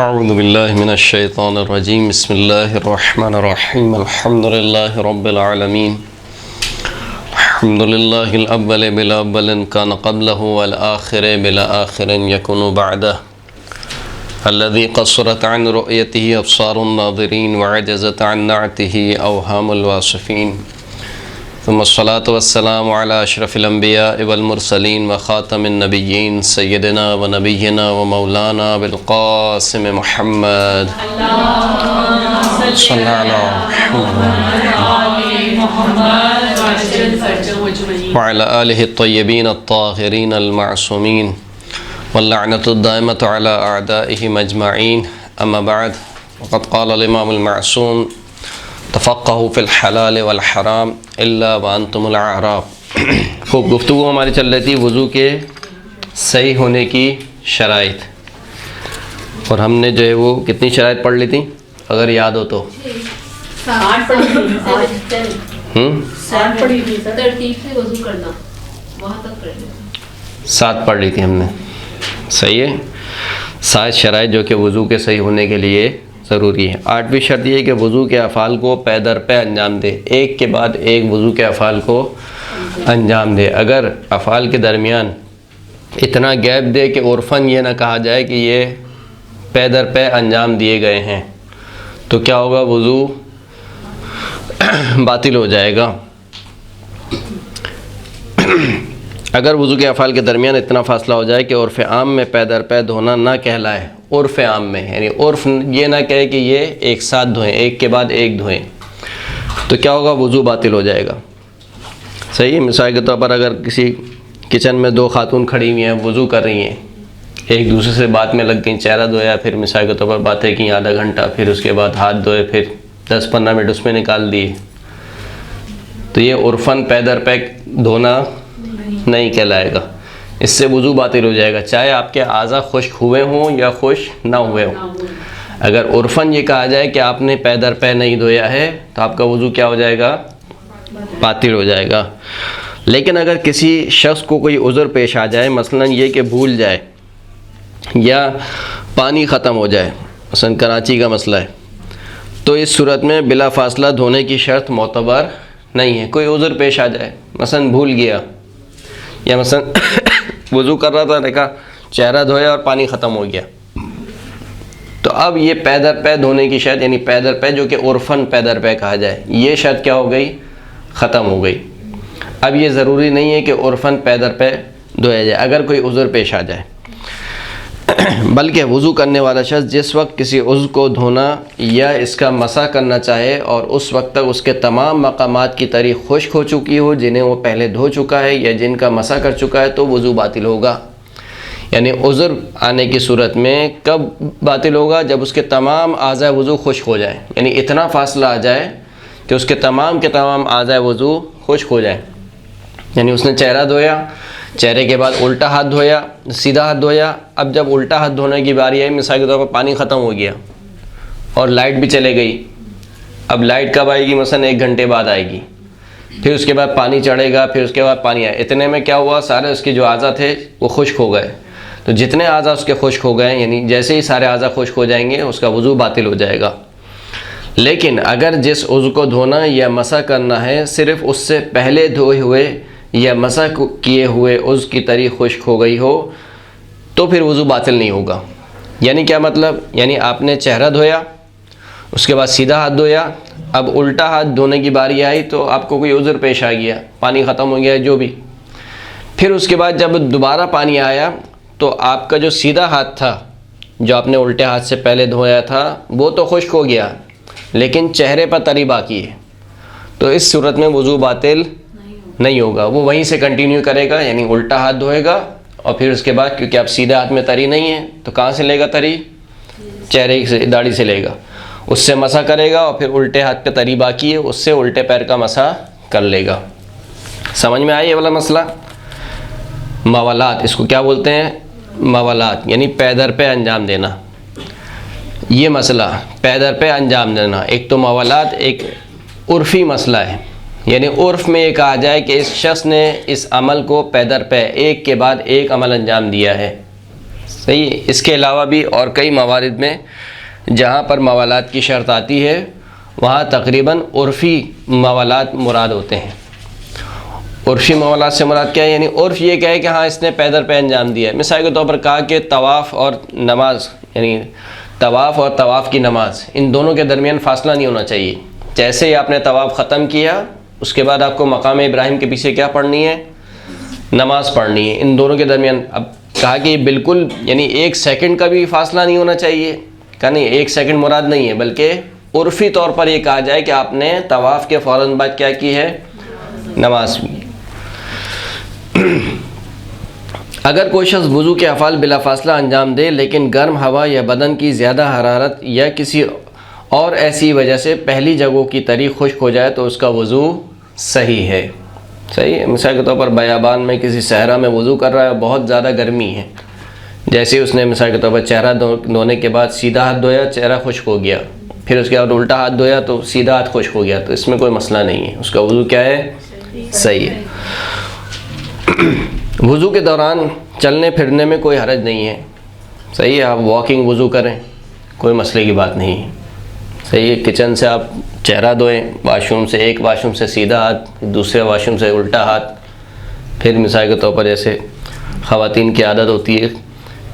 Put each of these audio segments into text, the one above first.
اعوذ باللہ من الشیطان الرجیم بسم اللہ الرحمن الرحیم الحمد للہ رب العالمین الحمد للہ الاول بلا اول کان قبلہ والآخر بلا آخر یکن بعدہ الذي قصرت عن رؤيته أبصار الناظرين وعجزت عن نعته أوهام الواصفين ثم الصلاة والسلام على أشرف الأنبياء والمرسلين وخاتم النبيين سيدنا ونبينا ومولانا بالقاسم محمد صلى على محمد وعلى آله الطيبين الطاهرين المعصومين واللعنة الدائمة على أعدائهم أجمعين أما بعد وقد قال الإمام المعصوم تفقهوا في الحلال والحرام إلا وأنتم الأعراب. خوب گفتگو ہماری چل رہی تھی وضو کے صحیح ہونے کی شرائط، اور ہم نے جو ہے وہ کتنی شرائط پڑھ لی تھی اگر یاد ہو تو؟ 7 پڑھی تھی. ترتیب سے وضو کرنا وہاں تک پڑھ لی 7 پڑھ لی تھی ہم نے. صحیح ہے، 7 شرائط جو کہ وضو کے صحیح ہونے کے لیے ضروری ہے. 8ویں شرط یہ ہے کہ وضو کے افعال کو پے در پے انجام دے، ایک کے بعد ایک وضو کے افعال کو انجام دے. اگر افعال کے درمیان اتنا گیپ دے کہ عرفاً یہ نہ کہا جائے کہ یہ پے در پے انجام دیے گئے ہیں تو کیا ہوگا؟ وضو باطل ہو جائے گا. اگر وضو کے افعال کے درمیان اتنا فاصلہ ہو جائے کہ عرف عام میں پے در پے دھونا نہ کہلائے، عرف عام میں یعنی عرف یہ نہ کہے کہ یہ ایک ساتھ دھوئیں، ایک کے بعد ایک دھوئیں، تو کیا ہوگا؟ وضو باطل ہو جائے گا. صحیح. مثال کے طور پر اگر کسی کچن میں 2 خاتون کھڑی ہوئی ہیں، وضو کر رہی ہیں، ایک دوسرے سے بات میں لگ گئیں، چہرہ دھویا، پھر مثال کے طور پر باتیں کیں آدھا گھنٹہ، پھر اس کے بعد ہاتھ دھوئے، پھر 10-15 منٹ اس میں نکال دیے، تو یہ عرفاً پے در پے دھونا نہیں کہلائے گا. اس سے وضو باطل ہو جائے گا، چاہے آپ کے اعضاء خشک ہوئے ہوں یا خشک نہ ہوئے ہوں. اگر عرفاً یہ کہا جائے کہ آپ نے پے در پے نہیں دھویا ہے تو آپ کا وضو کیا ہو جائے گا؟ باطل ہو جائے گا. لیکن اگر کسی شخص کو کوئی عذر پیش آ جائے، مثلا یہ کہ بھول جائے یا پانی ختم ہو جائے، مثلا کراچی کا مسئلہ ہے، تو اس صورت میں بلا فاصلہ دھونے کی شرط معتبر نہیں ہے. کوئی عذر پیش آ جائے، مثلا بھول گیا یا مثلا وضو کر رہا تھا، دیکھا چہرہ دھویا اور پانی ختم ہو گیا، تو اب یہ پے در پے دھونے کی شرط یعنی پے در پے جو کہ عرفاً پے در پے کہا جائے، یہ شرط کیا ہو گئی؟ ختم ہو گئی. اب یہ ضروری نہیں ہے کہ عرفاً پے در پے دھویا جائے اگر کوئی عذر پیش آ جائے، بلکہ وضو کرنے والا شخص جس وقت کسی عضو کو دھونا یا اس کا مسح کرنا چاہے اور اس وقت تک اس کے تمام مقامات کی تری خشک ہو چکی ہو جنہیں وہ پہلے دھو چکا ہے یا جن کا مسح کر چکا ہے، تو وضو باطل ہوگا. یعنی عذر آنے کی صورت میں کب باطل ہوگا؟ جب اس کے تمام اعضاء وضو خشک ہو جائیں، یعنی اتنا فاصلہ آ جائے کہ اس کے تمام اعضاء وضو خشک ہو جائیں. یعنی اس نے چہرہ دھویا، چہرے کے بعد الٹا ہاتھ دھویا، سیدھا ہاتھ دھویا، اب جب الٹا ہاتھ دھونے کی باری آئی، مثال کے طور پر پانی ختم ہو گیا اور لائٹ بھی چلے گئی. اب لائٹ کب آئے گی؟ مثلا 1 گھنٹے بعد آئے گی، پھر اس کے بعد پانی چڑھے گا، پھر اس کے بعد پانی آئے. اتنے میں کیا ہوا؟ سارے اس کے جو اعضاء تھے وہ خشک ہو گئے. تو جتنے اعضاء اس کے خشک ہو گئے، یعنی جیسے ہی سارے اعضاء خشک ہو جائیں گے اس کا وضو باطل ہو جائے گا. لیکن اگر جس عضو کو دھونا یا مسح کرنا ہے صرف اس سے پہلے دھوئے ہوئے یا مسح کیے ہوئے عضو کی تری خشک ہو گئی ہو تو پھر وضو باطل نہیں ہوگا. یعنی کیا مطلب؟ یعنی آپ نے چہرہ دھویا، اس کے بعد سیدھا ہاتھ دھویا، اب الٹا ہاتھ دھونے کی باری آئی تو آپ کو کوئی عذر پیش آ گیا، پانی ختم ہو گیا جو بھی، پھر اس کے بعد جب دوبارہ پانی آیا تو آپ کا جو سیدھا ہاتھ تھا جو آپ نے الٹے ہاتھ سے پہلے دھویا تھا وہ تو خشک ہو گیا، لیکن چہرے پر تری باقی ہے، تو اس صورت میں وضو باطل نہیں ہوگا. وہ وہیں سے کنٹینیو کرے گا، یعنی الٹا ہاتھ دھوئے گا اور پھر اس کے بعد کیونکہ اب سیدھے ہاتھ میں تری نہیں ہے تو کہاں سے لے گا تری؟ چہرے سے، داڑھی سے لے گا، اس سے مسح کرے گا، اور پھر الٹے ہاتھ پہ تری باقی ہے اس سے الٹے پیر کا مسح کر لے گا. سمجھ میں آئی یہ والا مسئلہ؟ موالات، اس کو کیا بولتے ہیں؟ موالات، یعنی پے در پے انجام دینا. یہ مسئلہ پے در پے انجام دینا ایک تو موالات، ایک عرفی مسئلہ ہے. یعنی عرف میں یہ کہا جائے کہ اس شخص نے اس عمل کو پے در پے ایک کے بعد ایک عمل انجام دیا ہے، صحیح ہے. اس کے علاوہ بھی اور کئی موارد میں جہاں پر موالات کی شرط آتی ہے وہاں تقریباً عرفی موالات مراد ہوتے ہیں. عرفی موالات سے مراد کیا ہے؟ یعنی عرف یہ کہے کہ ہاں اس نے پے در پے انجام دیا ہے. مثال کے طور پر کہا کہ طواف اور نماز، یعنی طواف اور طواف کی نماز، ان دونوں کے درمیان فاصلہ نہیں ہونا چاہیے. جیسے ہی آپ نے طواف ختم کیا اس کے بعد آپ کو مقام ابراہیم کے پیچھے کیا پڑھنی ہے؟ نماز پڑھنی ہے. ان دونوں کے درمیان اب کہا کہ یہ بالکل یعنی 1 سیکنڈ کا بھی فاصلہ نہیں ہونا چاہیے. کہا نہیں 1 سیکنڈ مراد نہیں ہے، بلکہ عرفی طور پر یہ کہا جائے کہ آپ نے طواف کے فوراً بعد کیا کی ہے؟ نماز. اگر کوئی شخص وضو کے افعال بلا فاصلہ انجام دے لیکن گرم ہوا یا بدن کی زیادہ حرارت یا کسی اور ایسی وجہ سے پہلی جگہوں کی طریق خشک ہو جائے تو اس کا وضو صحیح ہے. صحیح ہے. مثال کے طور پر بیابان میں کسی صحرا میں وضو کر رہا ہے اور بہت زیادہ گرمی ہے، جیسے اس نے مثال کے طور پر چہرہ دھونے کے بعد سیدھا ہاتھ دھویا، چہرہ خشک ہو گیا، پھر اس کے بعد الٹا ہاتھ دھویا تو سیدھا ہاتھ خشک ہو گیا، تو اس میں کوئی مسئلہ نہیں ہے، اس کا وضو کیا ہے؟ صحیح ہے. وضو کے دوران چلنے پھرنے میں کوئی حرج نہیں ہے. صحیح ہے. آپ واکنگ وضو کریں، کوئی مسئلے کی بات نہیں ہے. صحیح ہے. کچن سے آپ چہرہ دھوئیں، واش روم سے ایک واش روم سے سیدھا ہاتھ، دوسرے واش روم سے الٹا ہاتھ. پھر مثال کے طور پر جیسے خواتین کی عادت ہوتی ہے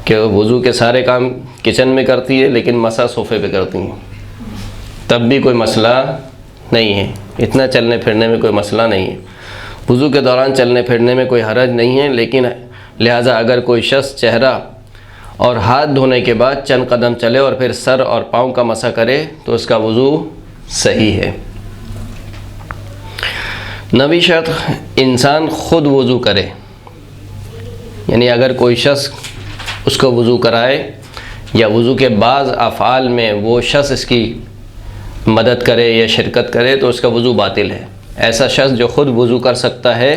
کہ وضو کے سارے کام کچن میں کرتی ہے لیکن مسا صوفے پہ کرتی ہیں، تب بھی کوئی مسئلہ نہیں ہے. اتنا چلنے پھرنے میں کوئی مسئلہ نہیں ہے. وضو کے دوران چلنے پھرنے میں کوئی حرج نہیں ہے، لیکن لہٰذا اگر کوئی شخص چہرہ اور ہاتھ دھونے کے بعد چند قدم چلے اور پھر سر اور پاؤں کا مسح کرے تو اس کا وضو صحیح ہے. 9ویں شرط انسان خود وضو کرے. یعنی اگر کوئی شخص اس کو وضو کرائے یا وضو کے بعض افعال میں وہ شخص اس کی مدد کرے یا شرکت کرے تو اس کا وضو باطل ہے. ایسا شخص جو خود وضو کر سکتا ہے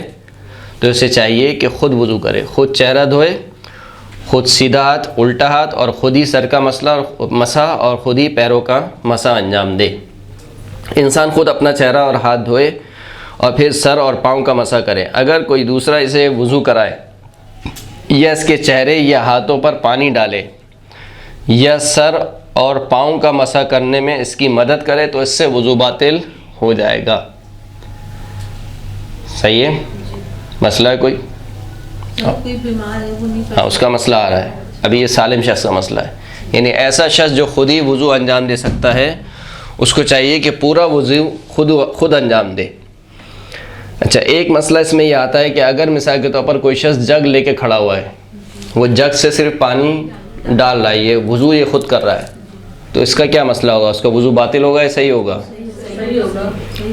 تو اسے چاہیے کہ خود وضو کرے، خود چہرہ دھوئے، خود سیدھا ہاتھ، الٹا ہاتھ، اور خود ہی سر کا مسح اور خود ہی پیروں کا مسح انجام دے. انسان خود اپنا چہرہ اور ہاتھ دھوئے اور پھر سر اور پاؤں کا مسح کرے. اگر کوئی دوسرا اسے وضو کرائے یا اس کے چہرے یا ہاتھوں پر پانی ڈالے یا سر اور پاؤں کا مسح کرنے میں اس کی مدد کرے تو اس سے وضو باطل ہو جائے گا. صحیح ہے. مسئلہ ہے کوئی؟ کوئی بیمار ہے وہ نہیں ہاں اس کا مسئلہ آ رہا ہے. ابھی یہ سالم شخص کا مسئلہ ہے. یعنی ایسا شخص جو خود ہی وضو انجام دے سکتا ہے اس کو چاہیے کہ پورا وضو خود انجام دے. اچھا ایک مسئلہ اس میں یہ آتا ہے کہ اگر مثال کے طور پر کوئی شخص جگ لے کے کھڑا ہوا ہے، وہ جگ سے صرف پانی ڈال رہا ہے، یہ وضو یہ خود کر رہا ہے، تو اس کا کیا مسئلہ ہوگا؟ اس کا وضو باطل ہوگا یا صحیح ہوگا؟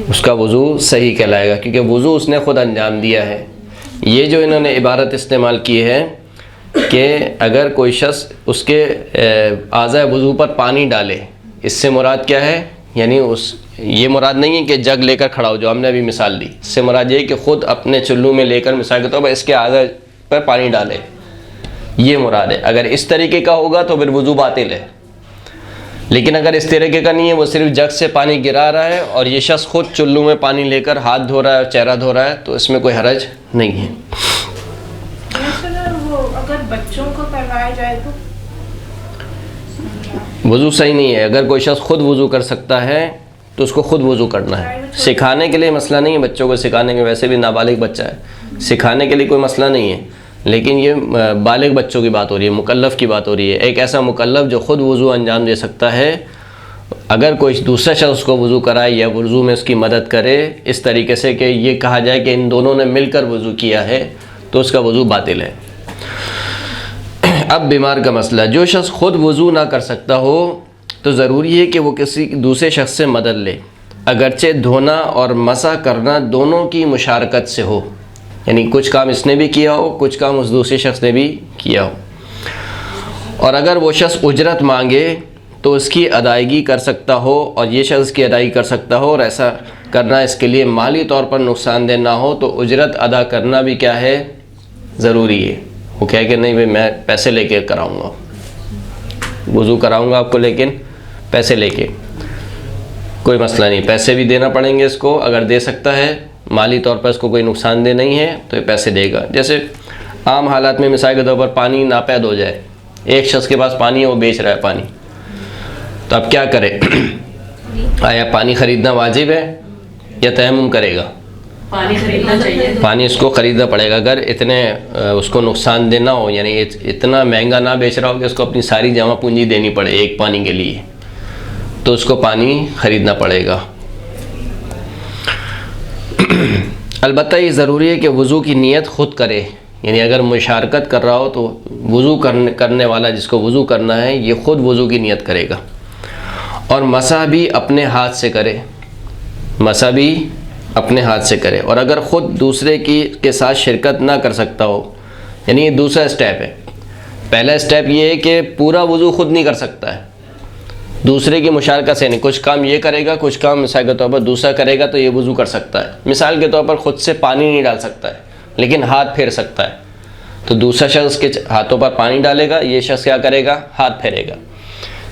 اس کا وضو صحیح کہلائے گا کیونکہ وضو اس نے خود انجام دیا ہے. یہ جو انہوں نے عبارت استعمال کی ہے کہ اگر کوئی شخص اس کے اعضاء وضو پر پانی ڈالے، اس سے مراد کیا ہے؟ یعنی یہ مراد نہیں ہے کہ جگ لے کر کھڑا ہو جو ہم نے ابھی مثال دی. اس سے مراد یہ ہے کہ خود اپنے چلو میں لے کر مثال کے طور پر اس کے اعضاء پر پانی ڈالے، یہ مراد ہے. اگر اس طریقے کا ہوگا تو پھر وضو باطل ہے. لیکن اگر اس طریقے کا نہیں ہے، وہ صرف جگ سے پانی گرا رہا ہے اور یہ شخص خود چلو میں پانی لے کر ہاتھ دھو رہا ہے اور چہرہ دھو رہا ہے تو اس میں کوئی حرج نہیں ہے. وہ اگر بچوں کو کروایا جائے تو وضو صحیح نہیں ہے. اگر کوئی شخص خود وضو کر سکتا ہے تو اس کو خود وضو کرنا ہے. سکھانے کے لیے مسئلہ نہیں ہے، بچوں کو سکھانے کے، ویسے بھی نابالغ بچہ ہے، سکھانے کے لیے کوئی مسئلہ نہیں ہے. لیکن یہ بالغ بچوں کی بات ہو رہی ہے، مکلف کی بات ہو رہی ہے. ایک ایسا مکلف جو خود وضو انجام دے سکتا ہے، اگر کوئی دوسرا شخص اس کو وضو کرائے یا وضو میں اس کی مدد کرے اس طریقے سے کہ یہ کہا جائے کہ ان دونوں نے مل کر وضو کیا ہے تو اس کا وضو باطل ہے. اب بیمار کا مسئلہ. جو شخص خود وضو نہ کر سکتا ہو تو ضروری ہے کہ وہ کسی دوسرے شخص سے مدد لے، اگرچہ دھونا اور مسح کرنا دونوں کی مشارکت سے ہو. یعنی کچھ کام اس نے بھی کیا ہو، کچھ کام اس دوسرے شخص نے بھی کیا ہو. اور اگر وہ شخص اجرت مانگے تو اس کی ادائیگی کر سکتا ہو اور یہ شخص کی ادائیگی کر سکتا ہو، اور ایسا کرنا اس کے لیے مالی طور پر نقصان دہ نہ ہو تو اجرت ادا کرنا بھی کیا ہے؟ ضروری ہے. وہ کہے کہ نہیں بھائی میں پیسے لے کے کراؤں گا، وضو کراؤں گا آپ کو لیکن پیسے لے کے. کوئی مسئلہ نہیں، پیسے بھی دینا پڑیں گے اس کو. اگر دے سکتا ہے مالی طور پر اس کو کوئی نقصان دہ نہیں ہے تو یہ پیسے دے گا. جیسے عام حالات میں مثال کے طور پر پانی ناپید ہو جائے ایک شخص کے پاس پانی ہے، وہ بیچ رہا ہے پانی، تو اب کیا کرے؟ آیا پانی خریدنا واجب ہے یا تیمم کرے گا؟ پانی خریدنا چاہیے. پانی اس کو خریدنا پڑے گا. اگر اتنے اس کو نقصان دینا ہو، یعنی اتنا مہنگا نہ بیچ رہا ہو کہ اس کو اپنی ساری جمع پونجی دینی پڑے ایک پانی کے لیے، تو اس کو پانی خریدنا پڑے گا. البتہ یہ ضروری ہے کہ وضو کی نیت خود کرے، یعنی اگر مشارکت کر رہا ہو تو وضو کرنے والا جس کو وضو کرنا ہے یہ خود وضو کی نیت کرے گا، اور مسح بھی اپنے ہاتھ سے کرے، مسح بھی اپنے ہاتھ سے کرے. اور اگر خود دوسرے کے ساتھ شرکت نہ کر سکتا ہو، یعنی یہ دوسرا اسٹیپ ہے. پہلا اسٹیپ یہ ہے کہ پورا وضو خود نہیں کر سکتا ہے، دوسرے کی مشارکت سے نہیں. کچھ کام یہ کرے گا، کچھ کام مثال کے طور پر دوسرا کرے گا تو یہ وضو کر سکتا ہے. مثال کے طور پر خود سے پانی نہیں ڈال سکتا ہے لیکن ہاتھ پھیر سکتا ہے، تو دوسرا شخص کے ہاتھوں پر پانی ڈالے گا، یہ شخص کیا کرے گا؟ ہاتھ پھیرے گا.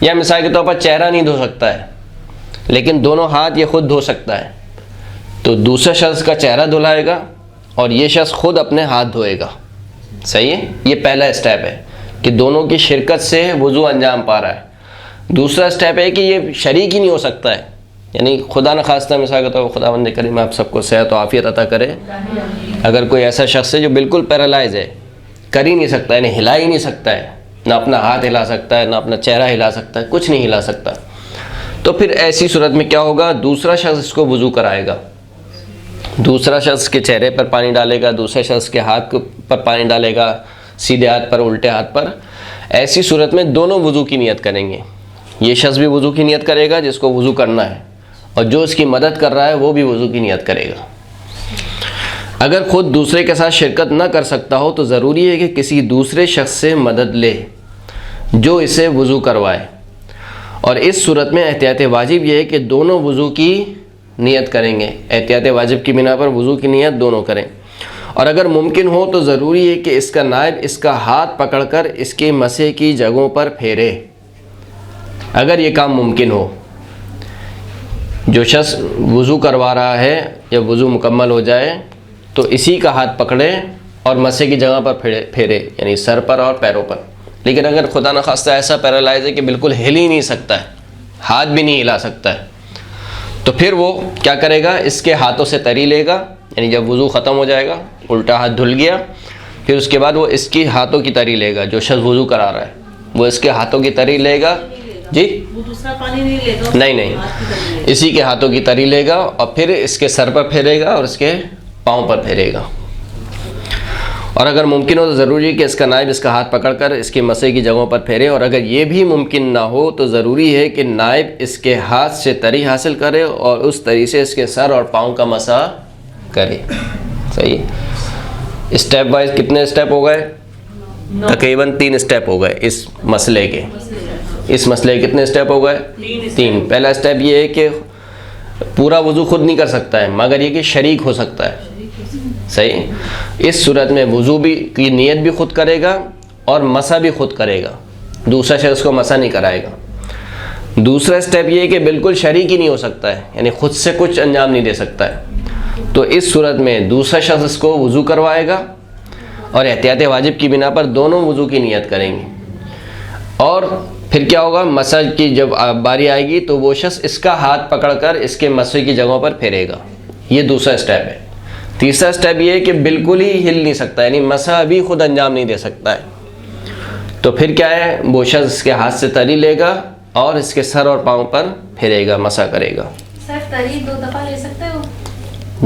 یا مثال کے طور پر چہرہ نہیں دھو سکتا ہے لیکن دونوں ہاتھ یہ خود دھو سکتا ہے، تو دوسرا شخص کا چہرہ دھلائے گا اور یہ شخص خود اپنے ہاتھ دھوئے گا. صحیح ہے؟ یہ پہلا اسٹیپ ہے کہ دونوں کی شرکت سے وضو انجام پا رہا ہے. دوسرا اسٹیپ ہے کہ یہ شریک ہی نہیں ہو سکتا ہے، یعنی خدا نہ خواستہ مثال کے طور پر خداوند کریم آپ سب کو صحت و عافیت عطا کرے، اگر کوئی ایسا شخص ہے جو بالکل پیرالائز ہے، کر ہی نہیں سکتا ہے، یعنی ہلا ہی نہیں سکتا ہے، نہ اپنا ہاتھ ہلا سکتا ہے، نہ اپنا چہرہ ہلا سکتا ہے، کچھ نہیں ہلا سکتا، تو پھر ایسی صورت میں کیا ہوگا؟ دوسرا شخص اس کو وضو کرائے گا. دوسرا شخص کے چہرے پر پانی ڈالے گا، دوسرے شخص کے ہاتھ پر پانی ڈالے گا، سیدھے ہاتھ پر، الٹے ہاتھ پر. ایسی صورت میں دونوں وضو کی نیت کریں گے. یہ شخص بھی وضو کی نیت کرے گا جس کو وضو کرنا ہے، اور جو اس کی مدد کر رہا ہے وہ بھی وضو کی نیت کرے گا. اگر خود دوسرے کے ساتھ شرکت نہ کر سکتا ہو تو ضروری ہے کہ کسی دوسرے شخص سے مدد لے جو اسے وضو کروائے. اور اس صورت میں احتیاط واجب یہ ہے کہ دونوں وضو کی نیت کریں گے. احتیاط واجب کی بنا پر وضو کی نیت دونوں کریں. اور اگر ممکن ہو تو ضروری ہے کہ اس کا نائب اس کا ہاتھ پکڑ کر اس کے مسح کی جگہوں پر پھیرے. اگر یہ کام ممکن ہو، جو شخص وضو کروا رہا ہے یا وضو مکمل ہو جائے تو اسی کا ہاتھ پکڑے اور مسح کی جگہ پر پھیرے، یعنی سر پر اور پیروں پر. لیکن اگر خدا نخواستہ ایسا پیرالائز ہے کہ بالکل ہل ہی نہیں سکتا ہے، ہاتھ بھی نہیں ہلا سکتا ہے، تو پھر وہ کیا کرے گا؟ اس کے ہاتھوں سے تری لے گا، یعنی جب وضو ختم ہو جائے گا، الٹا ہاتھ دھل گیا، پھر اس کے بعد وہ اس کی ہاتھوں کی تری لے گا. جو شخص وضو کرا رہا ہے وہ اس کے ہاتھوں کی تری لے گا. جی وہ دوسرا پانی نہیں لیتا، نہیں، اسی کے ہاتھوں کی تری لے گا اور پھر اس کے سر پر پھیرے گا اور اس کے پاؤں پر پھیرے گا. اور اگر ممکن ہو تو ضروری ہے کہ اس کا نائب اس کا ہاتھ پکڑ کر اس کے مسح کی جگہوں پر پھیرے. اور اگر یہ بھی ممکن نہ ہو تو ضروری ہے کہ نائب اس کے ہاتھ سے تری حاصل کرے اور اس تری سے اس کے سر اور پاؤں کا مسح کرے. صحیح. اسٹیپ وائز کتنے اسٹیپ ہو گئے؟ تقریباً 3 اسٹیپ ہو گئے اس مسئلے کے. اس مسئلے کے کتنے اسٹیپ ہو گئے؟ 3. پہلا اسٹیپ یہ ہے کہ پورا وضو خود نہیں کر سکتا ہے مگر یہ کہ شریک ہو سکتا ہے. صحیح. اس صورت میں وضو بھی کی نیت بھی خود کرے گا اور مسح بھی خود کرے گا، دوسرا شخص کو مسح نہیں کرائے گا. دوسرا اسٹیپ یہ ہے کہ بالکل شریک ہی نہیں ہو سکتا ہے، یعنی خود سے کچھ انجام نہیں دے سکتا ہے، تو اس صورت میں دوسرا شخص اس کو وضو کروائے گا اور احتیاط واجب کی بنا پر دونوں وضو کی نیت کریں گے. اور پھر کیا ہوگا؟ مسح کی جب باری آئے گی تو وہ شخص اس کا ہاتھ پکڑ کر اس کے مسح کی جگہوں پر پھیرے گا. یہ دوسرا اسٹیپ ہے. تیسرا اسٹیپ یہ ہے کہ بالکل ہی ہل نہیں سکتا، یعنی مسح بھی خود انجام نہیں دے سکتا ہے، تو پھر کیا ہے؟ وہ شخص اس کے ہاتھ سے تری لے گا اور اس کے سر اور پاؤں پر پھیرے گا، مسح کرے گا. سر تری 2 دفعہ لے سکتے ہو؟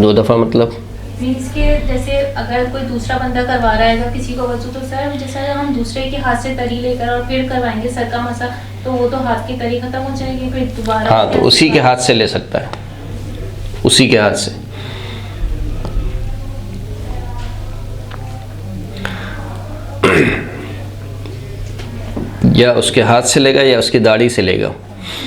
2 دفعہ مطلب؟ مینس کہ جیسے اگر کوئی دوسرا بندہ کروا رہا ہے گا کسی کو وضو، تو سر جیسے ہم دوسرے کے ہاتھ سے تری لے کر اور پھر کروائیں گے سر کا مسح، تو وہ تو ہاتھ کی تری ختم ہو جائے گی، پھر دوبارہ. ہاں، تو اسی کے ہاتھ سے لے سکتا ہے، اسی کے ہاتھ سے. یا اس کے ہاتھ سے لے گا یا اس کی داڑھی سے لے گا.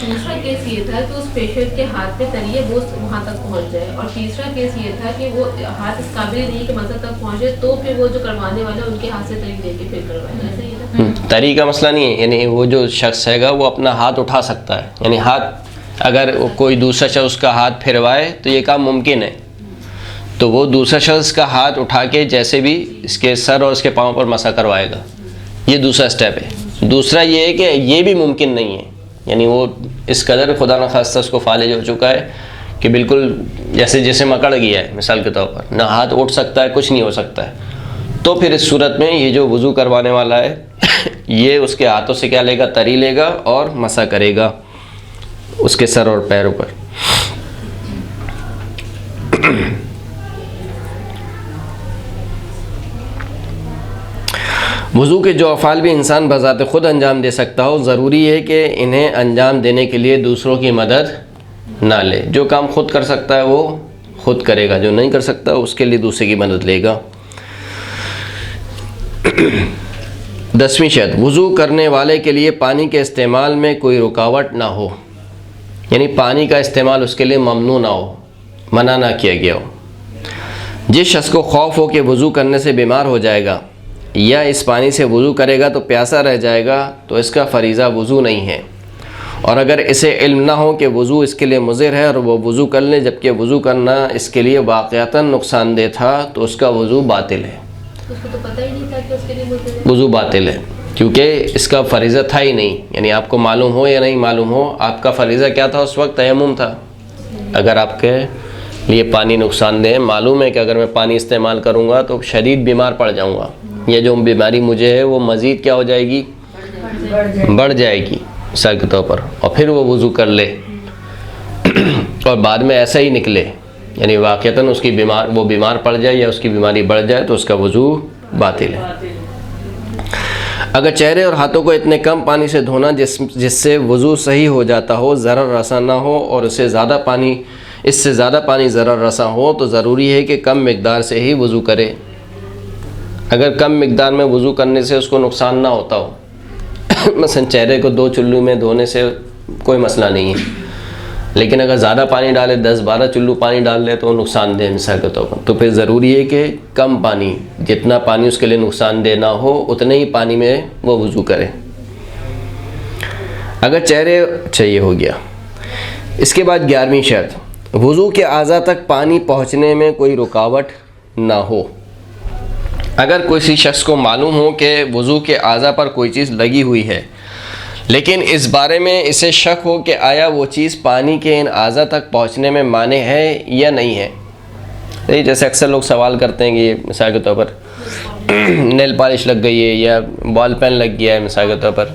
دوسرا کیس یہ تھا کہ اس پیشنٹ کے ہاتھ میں تری ہے وہ وہاں تک پہنچ جائے، اور تیسرا کیس یہ تھا کہ وہ ہاتھ اس قابل نہیں کہ مسح تک پہنچے، تو پھر وہ جو کروانے والا ان کے ہاتھ سے تری لے کے پھر کروائے. ایسا ہی تھا. تری کا مسئلہ نہیں ہے، یعنی وہ جو شخص ہے گا وہ اپنا ہاتھ اٹھا سکتا ہے، یعنی ہاتھ اگر کوئی دوسرا شخص اس کا ہاتھ پھیروائے تو یہ کام ممکن ہے، تو وہ دوسرا شخص کا ہاتھ اٹھا کے جیسے بھی اس کے سر اور اس کے پاؤں پر مسح کروائے گا. یہ دوسرا اسٹیپ ہے. دوسرا یہ ہے کہ یہ بھی ممکن نہیں ہے، یعنی وہ اس قدر خدا نخواستہ اس کو فالج ہو چکا ہے کہ بالکل جیسے مکڑ گیا ہے مثال کے طور پر، نہ ہاتھ اٹھ سکتا ہے، کچھ نہیں ہو سکتا ہے، تو پھر اس صورت میں یہ جو وضو کروانے والا ہے یہ اس کے ہاتھوں سے کیا لے گا؟ تری لے گا اور مسح کرے گا اس کے سر اور پیروں پر۔ وضو کے جو افعال بھی انسان بذات خود انجام دے سکتا ہو، ضروری ہے کہ انہیں انجام دینے کے لیے دوسروں کی مدد نہ لے۔ جو کام خود کر سکتا ہے وہ خود کرے گا، جو نہیں کر سکتا اس کے لیے دوسرے کی مدد لے گا۔ 10ویں شرط، وضو کرنے والے کے لیے پانی کے استعمال میں کوئی رکاوٹ نہ ہو، یعنی پانی کا استعمال اس کے لیے ممنوع نہ ہو، منع نہ کیا گیا ہو۔ جس شخص کو خوف ہو کہ وضو کرنے سے بیمار ہو جائے گا یا اس پانی سے وضو کرے گا تو پیاسا رہ جائے گا تو اس کا فریضہ وضو نہیں ہے، اور اگر اسے علم نہ ہو کہ وضو اس کے لیے مضر ہے اور وہ وضو کر لے جبکہ وضو کرنا اس کے لیے واقعتاً نقصان دہ تھا تو اس کا وضو باطل ہے۔ اس کو تو پتہ ہی نہیں تھا کہ اس کے لیے مضر ہے۔ وضو باطل ہے کیونکہ اس کا فریضہ تھا ہی نہیں، یعنی آپ کو معلوم ہو یا نہیں معلوم ہو، آپ کا فریضہ کیا تھا اس وقت؟ تیمم تھا۔ اگر آپ کے لیے پانی نقصان دہ، معلوم ہے کہ اگر میں پانی استعمال کروں گا تو شدید بیمار پڑ جاؤں گا، یہ جو بیماری مجھے ہے وہ مزید کیا ہو جائے گی؟ بڑھ جائے گی مثال کے طور پر، اور پھر وہ وضو کر لے اور بعد میں ایسا ہی نکلے، یعنی واقعتاً اس کی وہ بیمار پڑ جائے یا اس کی بیماری بڑھ جائے تو اس کا وضو باطل ہے۔ اگر چہرے اور ہاتھوں کو اتنے کم پانی سے دھونا جس سے وضو صحیح ہو جاتا ہو، ضرر رساں نہ ہو، اور اس سے زیادہ پانی ضرر رساں ہو تو ضروری ہے کہ کم مقدار سے ہی وضو کرے۔ اگر کم مقدار میں وضو کرنے سے اس کو نقصان نہ ہوتا ہو، مثلا چہرے کو 2 چلو میں دھونے سے کوئی مسئلہ نہیں ہے، لیکن اگر زیادہ پانی ڈالے، 10-12 چلو پانی ڈال لے تو نقصان دہ مثال کے طور پر، تو پھر ضروری ہے کہ کم پانی، جتنا پانی اس کے لیے نقصان دہ نہ ہو اتنے ہی پانی میں وہ وضو کرے۔ اگر چہرے، اچھا یہ ہو گیا۔ اس کے بعد 11ویں شرط، وضو کے اعضاء تک پانی پہنچنے میں کوئی رکاوٹ نہ ہو۔ اگر کسی شخص کو معلوم ہو کہ وضو کے اعضاء پر کوئی چیز لگی ہوئی ہے لیکن اس بارے میں اسے شک ہو کہ آیا وہ چیز پانی کے ان اعضاء تک پہنچنے میں مانع ہے یا نہیں ہے، جیسے اکثر لوگ سوال کرتے ہیں کہ مثال کے طور پر نیل پالش لگ گئی ہے یا بال پین لگ گیا ہے، مثال کے طور پر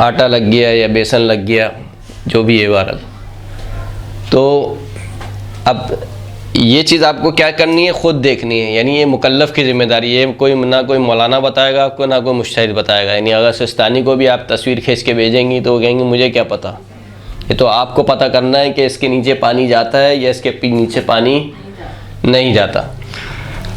آٹا لگ گیا یا بیسن لگ گیا، جو بھی ہے بہرحال، تو اب یہ چیز آپ کو کیا کرنی ہے؟ خود دیکھنی ہے، یعنی یہ مکلف کی ذمہ داری ہے، نہ کوئی مولانا بتائے گا آپ کو، نہ کوئی مجتہد بتائے گا۔ یعنی اگر سستانی کو بھی آپ تصویر کھینچ کے بھیجیں گی تو وہ کہیں گے مجھے کیا پتہ، یہ تو آپ کو پتہ کرنا ہے کہ اس کے نیچے پانی جاتا ہے یا اس کے نیچے پانی نہیں جاتا۔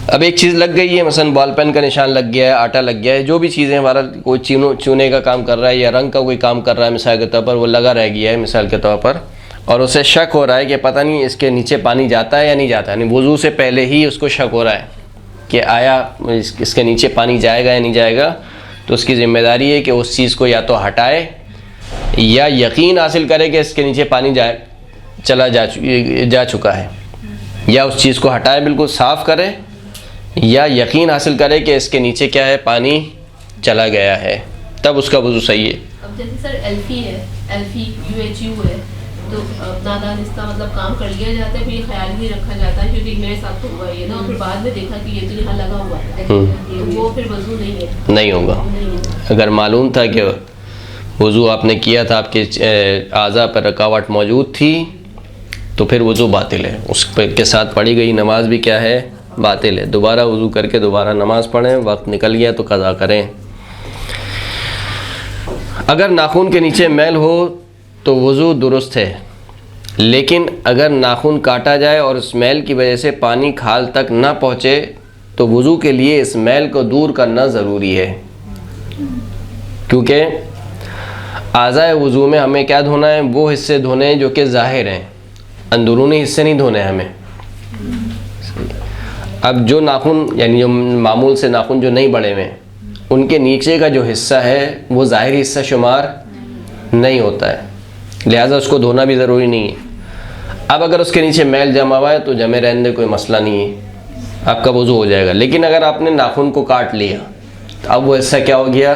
اب ایک چیز لگ گئی ہے، مثلا بال پین کا نشان لگ گیا ہے، آٹا لگ گیا ہے، جو بھی چیزیں ہمارا کوئی چونے کا کام کر رہا ہے یا رنگ کا کوئی کام کر رہا ہے مثال کے طور پر، وہ لگا رہ گیا ہے مثال کے طور پر، اور اسے شک ہو رہا ہے کہ پتہ نہیں اس کے نیچے پانی جاتا ہے یا نہیں جاتا، یعنی وضو سے پہلے ہی اس کو شک ہو رہا ہے کہ آیا اس کے نیچے پانی جائے گا یا نہیں جائے گا، تو اس کی ذمہ داری ہے کہ اس چیز کو یا تو ہٹائے یا یقین حاصل کرے کہ اس کے نیچے پانی جا چکا ہے، یا اس چیز کو ہٹائے بالکل صاف کرے، یا یقین حاصل کرے کہ اس کے نیچے کیا ہے، پانی چلا گیا ہے، تب اس کا وضو صحیح ہے۔ اب جیسے سر ایلفی ہے، ایلفی UHU ہے، تو نادانستہ مطلب کام کر لیا جاتا ہے، پھر یہ خیال نہیں رکھا جاتا ہے کیونکہ میرے ساتھ تو ہوا یہ نا، اور پھر بعد میں دیکھا کہ یہ تو یہاں لگا ہوا ہے، تو وہ پھر وضو نہیں ہے، نہیں ہوگا۔ اگر معلوم تھا کہ وضو آپ نے کیا تھا، آپ کے اعضاء پر رکاوٹ موجود تھی، تو پھر وضو باطل ہے، اس کے ساتھ پڑھی گئی نماز بھی کیا ہے، باطل ہے۔ دوبارہ وضو کر کے دوبارہ نماز پڑھیں، وقت نکل گیا تو قضا کریں۔ اگر ناخن کے نیچے میل ہو تو وضو درست ہے، لیکن اگر ناخن کاٹا جائے اور اس میل کی وجہ سے پانی کھال تک نہ پہنچے تو وضو کے لیے اس میل کو دور کرنا ضروری ہے، کیونکہ اعضائے وضو میں ہمیں کیا دھونا ہے؟ وہ حصے دھونے ہیں جو کہ ظاہر ہیں، اندرونی حصے نہیں دھونے ہمیں۔ اب جو ناخن یعنی جو معمول سے ناخن جو نہیں بڑھے ہوئے، ان کے نیچے کا جو حصہ ہے وہ ظاہری حصہ شمار نہیں ہوتا ہے، لہٰذا اس کو دھونا بھی ضروری نہیں ہے۔ اب اگر اس کے نیچے میل جمع ہوا ہے تو جمے رہنے دے، کوئی مسئلہ نہیں ہے، آپ کا وضو ہو جائے گا۔ لیکن اگر آپ نے ناخن کو کاٹ لیا تو اب وہ حصہ کیا ہو گیا؟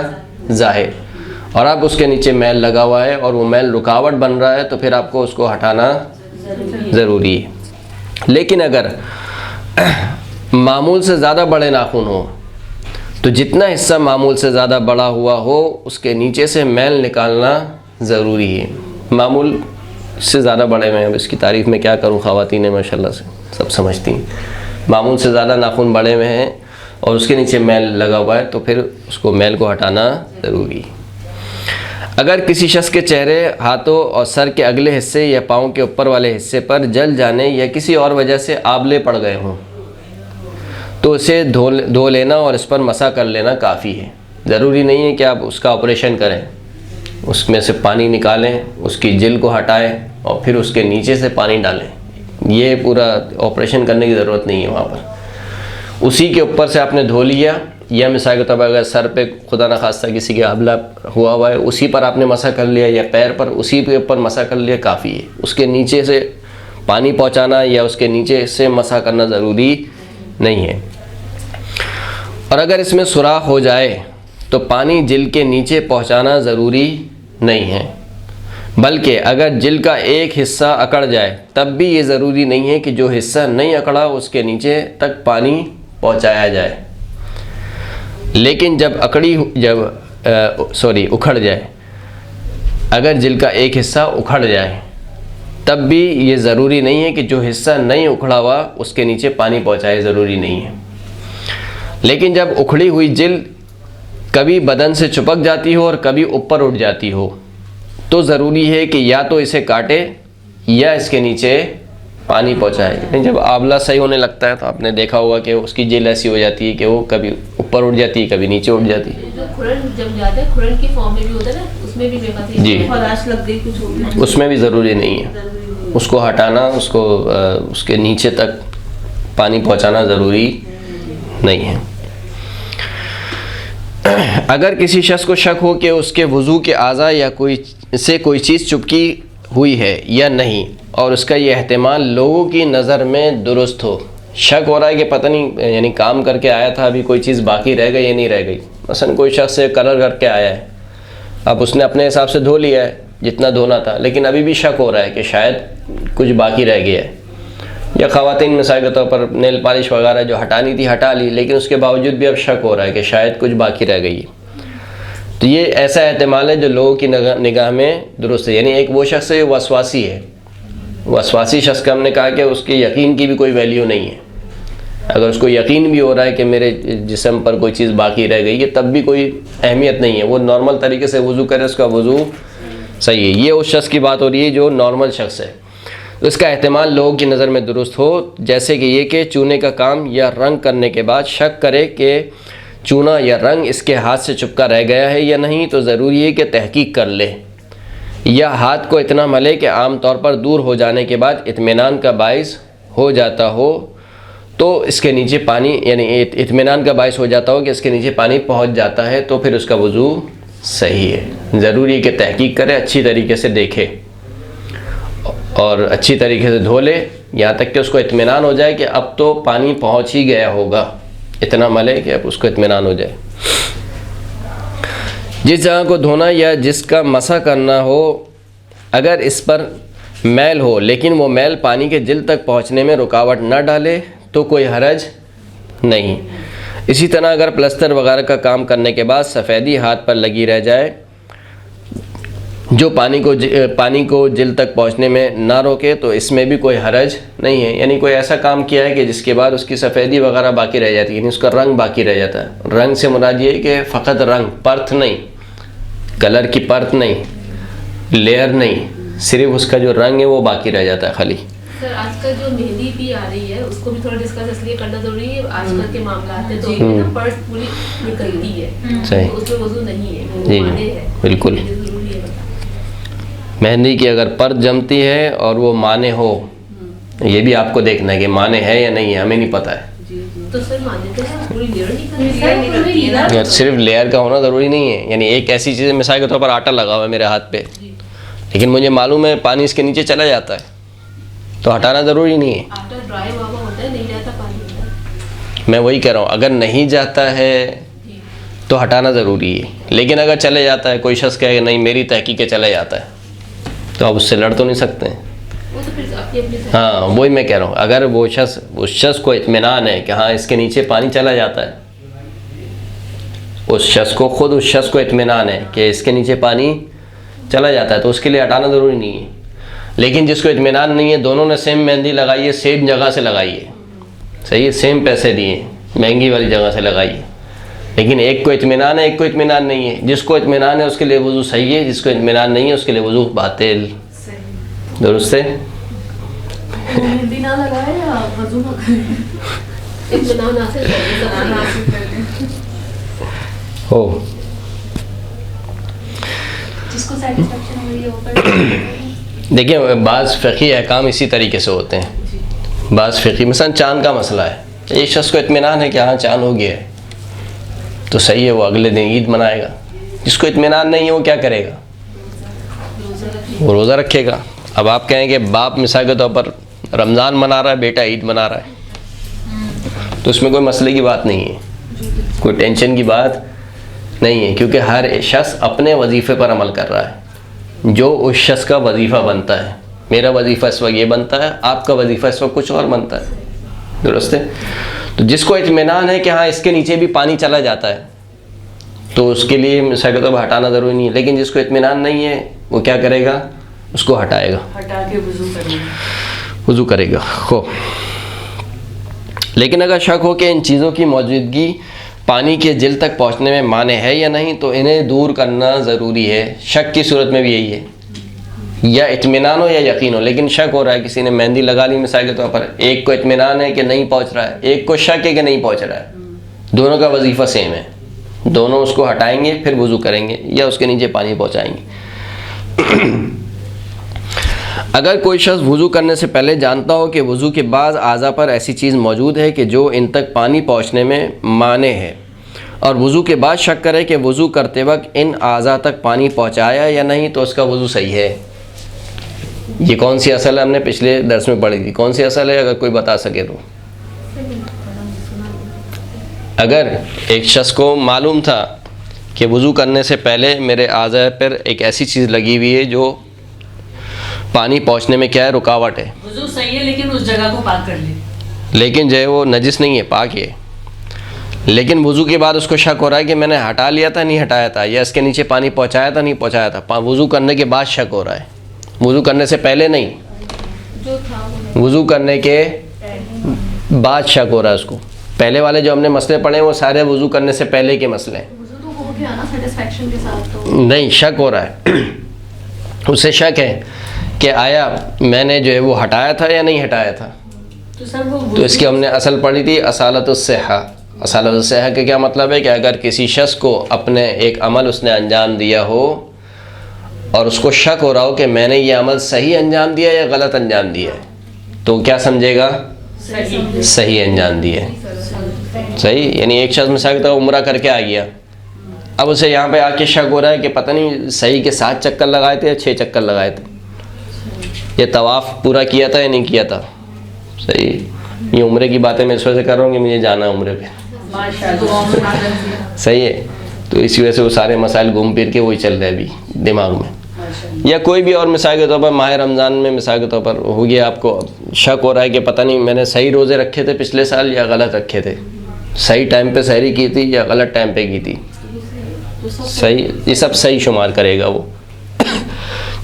ظاہر، اور اب اس کے نیچے میل لگا ہوا ہے اور وہ میل رکاوٹ بن رہا ہے تو پھر آپ کو اس کو ہٹانا ضروری ہے۔ لیکن اگر معمول سے زیادہ بڑے ناخن ہوں تو جتنا حصہ معمول سے زیادہ بڑا ہوا ہو اس کے نیچے سے میل نکالنا ضروری ہے۔ معمول سے زیادہ بڑے میں اب اس کی تعریف میں کیا کروں، خواتین ماشاءاللہ سے سب سمجھتی ہیں۔ معمول سے زیادہ ناخن بڑے میں ہیں اور اس کے نیچے میل لگا ہوا ہے تو پھر اس کو میل کو ہٹانا ضروری ہے۔ اگر کسی شخص کے چہرے، ہاتھوں اور سر کے اگلے حصے یا پاؤں کے اوپر والے حصے پر جل جانے یا کسی اور وجہ سے آبلے پڑ گئے ہوں تو اسے دھو لینا اور اس پر مسح کر لینا کافی ہے۔ ضروری نہیں ہے کہ آپ اس کا آپریشن کریں، اس میں سے پانی نکالیں، اس کی جلد کو ہٹائیں اور پھر اس کے نیچے سے پانی ڈالیں۔ یہ پورا آپریشن کرنے کی ضرورت نہیں ہے وہاں پر۔ اسی کے اوپر سے آپ نے دھو لیا، یا مثال کے طور پر اگر سر پہ خدا نخواستہ کسی کے آبلہ ہوا ہے اسی پر آپ نے مسح کر لیا، یا پیر پر اسی کے اوپر مسح کر لیا، کافی ہے۔ اس کے نیچے سے پانی پہنچانا یا اس کے نیچے سے مسح کرنا ضروری نہیں ہے۔ اور اگر اس میں سوراخ ہو جائے تو پانی جلد کے نیچے پہنچانا ضروری نہیں ہے، بلکہ اگر جلد کا ایک حصہ اکڑ جائے تب بھی یہ ضروری نہیں ہے کہ جو حصہ نہیں اکڑا اس کے نیچے تک پانی پہنچایا جائے۔ لیکن جب اکھڑ جائے، اگر جلد کا ایک حصہ اکھڑ جائے تب بھی یہ ضروری نہیں ہے کہ جو حصہ نہیں اکھڑا ہوا اس کے نیچے پانی پہنچائے، ضروری نہیں ہے۔ لیکن جب اکھڑی ہوئی جلد کبھی بدن سے چپک جاتی ہو اور کبھی اوپر اٹھ جاتی ہو تو ضروری ہے کہ یا تو اسے کاٹے یا اس کے نیچے پانی پہنچائے۔ جب آبلہ صحیح ہونے لگتا ہے تو آپ نے دیکھا ہوگا کہ اس کی جلد ایسی ہو جاتی ہے کہ وہ کبھی اوپر اٹھ جاتی ہے کبھی نیچے اٹھ جاتی ہے۔ جو کھرن جم جاتا ہے، کھرن کی فارم میں بھی ہوتا ہے نا، اس میں بھی میرے پاس جی، خراش لگ گئی کچھ ہو گیا، اس میں بھی ضروری نہیں ہے، اس کو ہٹانا، اس کو اس کے نیچے تک پانی پہنچانا ضروری نہیں ہے۔ اگر کسی شخص کو شک ہو کہ اس کے وضو کے اعضاء یا کوئی چیز چپکی ہوئی ہے یا نہیں اور اس کا یہ احتمال لوگوں کی نظر میں درست ہو، شک ہو رہا ہے کہ پتہ نہیں یعنی کام کر کے آیا تھا ابھی کوئی چیز باقی رہ گئی یا نہیں رہ گئی، مثلا کوئی شخص کلر کر کے آیا ہے، اب اس نے اپنے حساب سے دھو لیا ہے جتنا دھونا تھا، لیکن ابھی بھی شک ہو رہا ہے کہ شاید کچھ باقی رہ گیا ہے۔ یا خواتین مثال کے طور پر نیل پالش وغیرہ جو ہٹانی تھی ہٹا لی، لیکن اس کے باوجود بھی اب شک ہو رہا ہے کہ شاید کچھ باقی رہ گئی ہے، تو یہ ایسا احتمال ہے جو لوگوں کی نگاہ میں درست ہے۔ یعنی ایک وہ شخص ہے وسواسی ہے، وسواسی شخص کا ہم نے کہا کہ اس کے یقین کی بھی کوئی ویلیو نہیں ہے۔ اگر اس کو یقین بھی ہو رہا ہے کہ میرے جسم پر کوئی چیز باقی رہ گئی ہے تب بھی کوئی اہمیت نہیں ہے، وہ نارمل طریقے سے وضو کرے، اس کا وضو صحیح ہے۔ یہ اس شخص کی بات ہو رہی ہے جو نارمل شخص ہے، اس کا احتمال لوگوں کی نظر میں درست ہو، جیسے کہ یہ کہ چونے کا کام یا رنگ کرنے کے بعد شک کرے کہ چونا یا رنگ اس کے ہاتھ سے چپکا رہ گیا ہے یا نہیں تو ضروری ہے کہ تحقیق کر لے، یا ہاتھ کو اتنا ملے کہ عام طور پر دور ہو جانے کے بعد اطمینان کا باعث ہو جاتا ہو تو اس کے نیچے پانی، یعنی اطمینان کا باعث ہو جاتا ہو کہ اس کے نیچے پانی پہنچ جاتا ہے تو پھر اس کا وضو صحیح ہے۔ ضروری ہے کہ تحقیق کرے، اچھی طریقے سے دیکھے اور اچھی طریقے سے دھو لے یہاں تک کہ اس کو اطمینان ہو جائے کہ اب تو پانی پہنچ ہی گیا ہوگا، اتنا ملے کہ اب اس کو اطمینان ہو جائے۔ جس جگہ کو دھونا یا جس کا مسح کرنا ہو اگر اس پر میل ہو لیکن وہ میل پانی کے جلد تک پہنچنے میں رکاوٹ نہ ڈالے تو کوئی حرج نہیں۔ اسی طرح اگر پلستر وغیرہ کا کام کرنے کے بعد سفیدی ہاتھ پر لگی رہ جائے جو پانی کو جلد تک پہنچنے میں نہ روکے تو اس میں بھی کوئی حرج نہیں ہے۔ یعنی کوئی ایسا کام کیا ہے کہ جس کے بعد اس کی سفیدی وغیرہ باقی رہ جاتی ہے، یعنی اس کا رنگ باقی رہ جاتا ہے۔ رنگ سے مراد یہ ہے کہ فقط رنگ، پرت نہیں، کلر کی پرت نہیں، لیئر نہیں، صرف اس کا جو رنگ ہے وہ باقی رہ جاتا ہے خالی۔ سر آج کل جو مہندی بھی آ رہی ہے اس کو بھی تھوڑا ڈسکس اس لیے کرنا ضروری ہے، آج کل کے معاملات ہیں تو نا پرس پوری نکلتی ہے، صحیح، تو اس میں وضو نہیں ہے، وہ جی مانے ہے، بالکل۔ ضروری ہے بتانا۔ مہندی کی اگر پرت جمتی ہے اور وہ مانے ہو، یہ بھی آپ کو دیکھنا ہے کہ مانے ہے یا نہیں ہے، ہمیں نہیں پتہ ہے۔ تو سر مانے تو ہے پوری لیئر نہیں کرتی، صرف لیئر کا ہونا ضروری نہیں ہے۔ یعنی ایک ایسی چیز، مثال کے طور پر آٹا لگا ہوا ہے میرے ہاتھ پہ لیکن مجھے معلوم ہے پانی اس کے نیچے چلا جاتا ہے تو ہٹانا ضروری نہیں ہے۔ آٹا ڈرائی ہوا ہوتا ہے، نہیں جاتا پانی اندر۔ میں وہی کہہ رہا ہوں، اگر نہیں جاتا ہے تو ہٹانا ضروری ہے. لیکن اگر چلے جاتا ہے, کوئی شخص کہے کہ نہیں میری تحقیق چلے جاتا ہے, تو آپ اس سے لڑ تو نہیں سکتے ہیں. وہ تو پھر اپنی ہاں وہی میں کہہ رہا ہوں, اگر وہ شخص اس شخص کو اطمینان ہے کہ ہاں اس کے نیچے پانی چلا جاتا ہے, اس شخص کو خود اس شخص کو اطمینان ہے کہ اس کے نیچے پانی چلا جاتا ہے, تو اس کے لیے ہٹانا ضروری نہیں ہے. لیکن جس کو اطمینان نہیں ہے, دونوں نے سیم مہندی لگائی ہے, سیم جگہ سے لگائی ہے, صحیح ہے, سیم پیسے دیے, مہنگی والی جگہ سے لگائی ہے, لیکن ایک کو اطمینان ہے ایک کو اطمینان نہیں ہے. جس کو اطمینان ہے اس کے لیے وضو صحیح ہے, جس کو اطمینان نہیں ہے اس کے لیے وضو باطل. درست ہے. مہندی نہ لگائے یا وضو نہ کرے, اطمینان حاصل کریں. ہو جس کو سیٹسفیکشن ہو رہی ہے وہ کر. دیکھیں بعض فقہی احکام اسی طریقے سے ہوتے ہیں. بعض فقہی مثلا چاند کا مسئلہ ہے, ایک شخص کو اطمینان ہے کہ ہاں چاند ہو گیا ہے تو صحیح ہے, وہ اگلے دن عید منائے گا. جس کو اطمینان نہیں ہے وہ کیا کرے گا, وہ روزہ رکھے گا. اب آپ کہیں کہ باپ مثال کے طور پر رمضان منا رہا ہے, بیٹا عید منا رہا ہے, تو اس میں کوئی مسئلے کی بات نہیں ہے, کوئی ٹینشن کی بات نہیں ہے, کیونکہ ہر شخص اپنے وظیفے پر عمل کر رہا ہے. جو اس شخص کا وظیفہ بنتا ہے, میرا وظیفہ اس وقت یہ بنتا ہے, آپ کا وظیفہ اس وقت کچھ اور بنتا ہے. درست ہے. تو جس کو اطمینان ہے کہ ہاں اس کے نیچے بھی پانی چلا جاتا ہے تو اس کے لیے مثال کے طور پر ہٹانا ضروری نہیں ہے. لیکن جس کو اطمینان نہیں ہے وہ کیا کرے گا, اس کو ہٹائے گا, ہٹا کے وضو کرے گا. خو لیکن اگر شک ہو کہ ان چیزوں کی موجودگی پانی کے جلد تک پہنچنے میں مانع ہے یا نہیں, تو انہیں دور کرنا ضروری ہے. شک کی صورت میں بھی یہی ہے, یا اطمینان ہو یا یقین ہو. لیکن شک ہو رہا ہے, کسی نے مہندی لگا لی مثال کے طور پر, ایک کو اطمینان ہے کہ نہیں پہنچ رہا ہے, ایک کو شک ہے کہ نہیں پہنچ رہا ہے, دونوں کا وظیفہ سیم ہے, دونوں اس کو ہٹائیں گے پھر وضو کریں گے یا اس کے نیچے پانی پہنچائیں گے. اگر کوئی شخص وضو کرنے سے پہلے جانتا ہو کہ وضو کے بعض اعضاء پر ایسی چیز موجود ہے کہ جو ان تک پانی پہنچنے میں مانع ہے, اور وضو کے بعد شک کرے کہ وضو کرتے وقت ان اعضاء تک پانی پہنچایا یا نہیں, تو اس کا وضو صحیح ہے. یہ کون سی اصل ہے, ہم نے پچھلے درس میں پڑھی تھی, کون سی اصل ہے اگر کوئی بتا سکے تو. اگر ایک شخص کو معلوم تھا کہ وضو کرنے سے پہلے میرے اعضاء پر ایک ایسی چیز لگی ہوئی ہے جو پانی پہنچنے میں کیا ہے, رکاوٹ ہے, وضو صحیح ہے لیکن اس جگہ کو پاک کر لے, لیکن جو ہے وہ نجس نہیں ہے, پاک ہے, لیکن وضو کے بعد اس کو شک ہو رہا ہے کہ میں نے ہٹا لیا تھا نہیں ہٹایا تھا, یا اس کے نیچے پانی پہنچایا تھا نہیں پہنچایا تھا. وضو کرنے کے بعد شک ہو رہا ہے, وضو کرنے سے پہلے نہیں, جو تھا وضو کرنے کے بعد شک ہو رہا ہے اس کو. پہلے والے جو ہم نے مسئلے پڑھے ہیں وہ سارے وضو کرنے سے پہلے کے مسئلے ہیں. وضو تو ہو گیا نا سیٹسفیکشن کے ساتھ, تو نہیں, شک ہو رہا ہے, اسے شک ہے کہ آیا میں نے جو ہے وہ ہٹایا تھا یا نہیں ہٹایا تھا. تو سر وہ تو اس کی ہم نے اصل پڑھی تھی اصالت الصحہ. اصالت الصحہ کا کیا مطلب ہے کہ اگر کسی شخص کو اپنے ایک عمل اس نے انجام دیا ہو اور اس کو شک ہو رہا ہو کہ میں نے یہ عمل صحیح انجام دیا یا غلط انجام دیا ہے, تو کیا سمجھے گا, صحیح انجام دیا ہے. صحیح, یعنی ایک شخص مثال کے طور پر عمرہ کر کے آ گیا, اب اسے یہاں پہ آ کے شک ہو رہا ہے کہ پتہ نہیں صحیح کے 7 چکر لگائے تھے یا 6 چکر لگائے تھے, یہ طواف پورا کیا تھا یا نہیں کیا تھا. صحیح, یہ عمرے کی باتیں میں اس وجہ سے کر رہا ہوں کہ مجھے جانا ہے عمرے پہ. صحیح ہے, تو اسی وجہ سے وہ سارے مسائل گھوم پھر کے وہی چل رہے ابھی دماغ میں. یا کوئی بھی اور مثال کے طور پر ماہ رمضان میں مثال کے طور پر ہو گیا, آپ کو شک ہو رہا ہے کہ پتہ نہیں میں نے صحیح روزے رکھے تھے پچھلے سال یا غلط رکھے تھے, صحیح ٹائم پہ سحری کی تھی یا غلط ٹائم پہ کی تھی. صحیح, یہ سب صحیح شمار کرے گا وہ.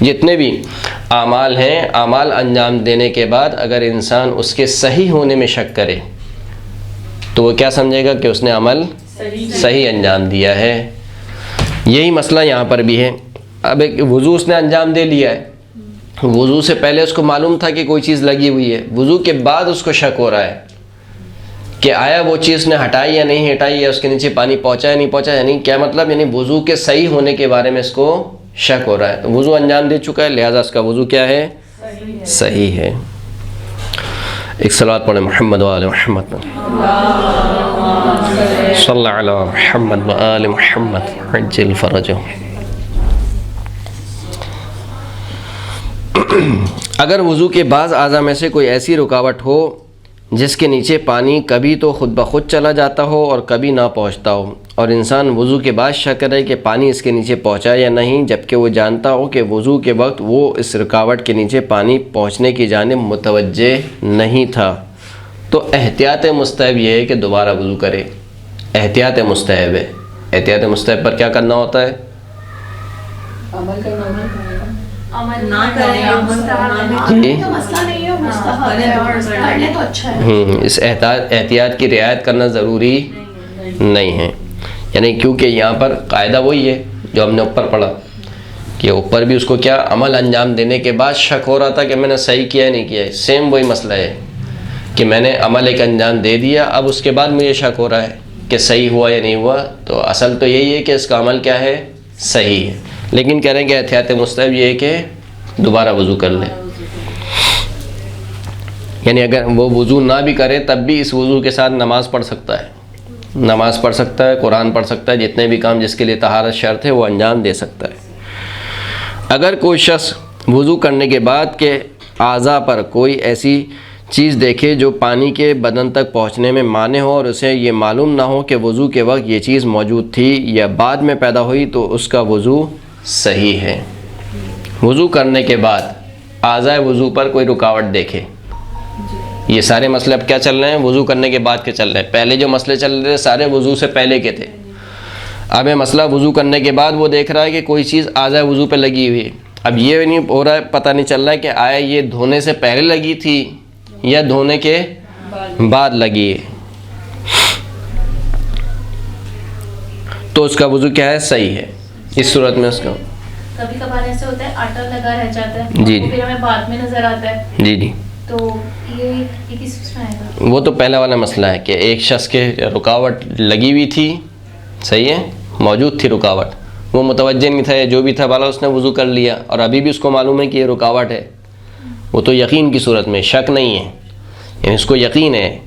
جتنے بھی اعمال ہیں, اعمال انجام دینے کے بعد اگر انسان اس کے صحیح ہونے میں شک کرے تو وہ کیا سمجھے گا کہ اس نے عمل صحیح انجام دیا ہے. یہی مسئلہ یہاں پر بھی ہے. اب ایک وضو اس نے انجام دے لیا ہے, وضو سے پہلے اس کو معلوم تھا کہ کوئی چیز لگی ہوئی ہے, وضو کے بعد اس کو شک ہو رہا ہے کہ آیا وہ چیز نے ہٹائی یا نہیں ہٹائی, یا اس کے نیچے پانی پہنچا یا نہیں پہنچا. یعنی کیا مطلب, یعنی وضو کے صحیح ہونے کے بارے میں اس کو شک ہو رہا ہے. تو وضو انجام دے چکا ہے, لہٰذا اس کا وضو کیا ہے, صحیح ہے. ایک صلوات پڑھیں محمد و آل محمد, صلی اللہ علی محمد و آل محمد عجل فرجہ. اگر وضو کے بعض اعضاء میں سے کوئی ایسی رکاوٹ ہو جس کے نیچے پانی کبھی تو خود بخود چلا جاتا ہو اور کبھی نہ پہنچتا ہو, اور انسان وضو کے بعد شک کرے کہ پانی اس کے نیچے پہنچا یا نہیں، جبکہ وہ جانتا ہو کہ وضو کے وقت وہ اس رکاوٹ کے نیچے پانی پہنچنے کی جانب متوجہ نہیں تھا، تو احتیاط مستحب یہ ہے کہ دوبارہ وضو کرے۔ احتیاط مستحب ہے۔ احتیاط مستحب پر کیا کرنا ہوتا ہے؟ عمل کرنا عمل نہ کریں، جی تو مسئلہ نہیں ہے، مستحب ہے اور کرنے تو اچھا ہے۔ اس احتیاط کی رعایت کرنا ضروری نہیں ہے، یعنی کیونکہ یہاں پر قاعدہ وہی ہے جو ہم نے اوپر پڑھا کہ اوپر بھی اس کو کیا عمل انجام دینے کے بعد شک ہو رہا تھا کہ میں نے صحیح کیا ہے نہیں کیا ہے، سیم وہی مسئلہ ہے کہ میں نے عمل ایک انجام دے دیا، اب اس کے بعد مجھے شک ہو رہا ہے کہ صحیح ہوا یا نہیں ہوا، تو اصل تو یہی ہے کہ اس کا عمل کیا ہے، صحیح ہے، لیکن کہہ رہے ہیں کہ احتیاط مستحب یہ ہے کہ دوبارہ وضو کر لیں، یعنی اگر وہ وضو نہ بھی کرے تب بھی اس وضو کے ساتھ نماز پڑھ سکتا ہے، نماز پڑھ سکتا ہے، قرآن پڑھ سکتا ہے، جتنے بھی کام جس کے لیے طہارت شرط ہے وہ انجام دے سکتا ہے۔ اگر کوئی شخص وضو کرنے کے بعد کے اعضاء پر کوئی ایسی چیز دیکھے جو پانی کے بدن تک پہنچنے میں مانع ہو اور اسے یہ معلوم نہ ہو کہ وضو کے وقت یہ چیز موجود تھی یا بعد میں پیدا ہوئی، تو اس کا وضو صحیح ہے۔ وضو کرنے کے بعد اعضاء وضو پر کوئی رکاوٹ دیکھے، یہ سارے مسئلے اب کیا چل رہے ہیں، وضو کرنے کے بعد کے چل رہے ہیں، پہلے جو مسئلے چل رہے ہیں سارے وضو سے پہلے کے تھے، اب یہ مسئلہ وضو کرنے کے بعد وہ دیکھ رہا ہے کہ کوئی چیز اعضاء وضو پہ لگی ہوئی ہے، اب یہ نہیں ہو رہا ہے، پتہ نہیں چل رہا ہے کہ آیا یہ دھونے سے پہلے لگی تھی یا دھونے کے بعد لگی ہے، تو اس کا وضو کیا ہے، صحیح ہے۔ اس صورت میں اس کا کبھی کبھار ایسے ہوتا ہے آٹا لگا رہ جاتا ہے، جی پھر ہمیں بعد میں نظر آتا ہے، جی جی تو یہ کس میں آئے گا؟ وہ تو پہلا والا مسئلہ ہے کہ ایک شخص کے رکاوٹ لگی ہوئی تھی، صحیح ہے، موجود تھی رکاوٹ، وہ متوجہ نہیں تھا یا جو بھی تھا بالا اس نے وضو کر لیا اور ابھی بھی اس کو معلوم ہے کہ یہ رکاوٹ ہے، وہ تو یقین کی صورت میں، شک نہیں ہے، یعنی اس کو یقین ہے